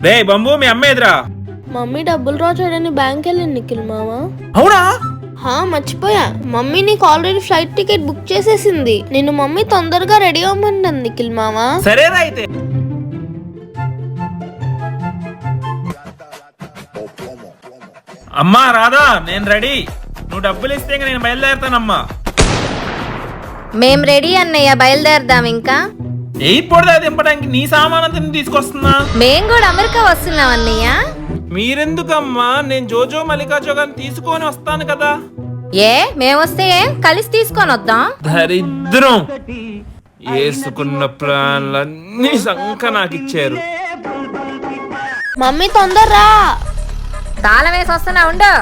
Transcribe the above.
రే బంబు మీ అమ్మ ఎదురా. మమ్మీ డబ్బులు డ్రా చేయడానికి బ్యాంక్ వెళ్ళింది నిఖిల్ మామ. అవునా? మర్చిపోయా, మమ్మీ నీకు ఆల్రెడీ ఫ్లైట్ టికెట్ బుక్ చేసేసింది. నిన్ను మమ్మీ తొందరగా రెడీ అవ్వమంటుంది నిఖిల్ మామ. సరేరా అయితే. అమ్మా రాధా, నేను రెడీ. నువ్వు డబ్బులు ఇస్తే నేను బయలుదేరుతానమ్మా. మేం రెడీ అన్నయ్య, బయలుదేరదాం. ఇంకా ఎయిర్పోర్ట్ దాకా దింపడానికి నీ సామానంతా తీసుకొస్తున్నా. మేం కూడా అమెరికా వస్తున్నాం అన్నయ్య. మీరెందుకమ్మా? నేను జోజో మల్లికార్జున గారిని తీసుకొని వస్తాను కదా. మేమొస్తే ఏం, కలిసి తీసుకొని వద్దాం. దరిద్రం, వేసుకున్న ప్లాన్లన్నీ సంక నాకు ఇచ్చారు. మమ్మీ తొందరరా. తాళం వేసి వస్తున్నా, ఉండు.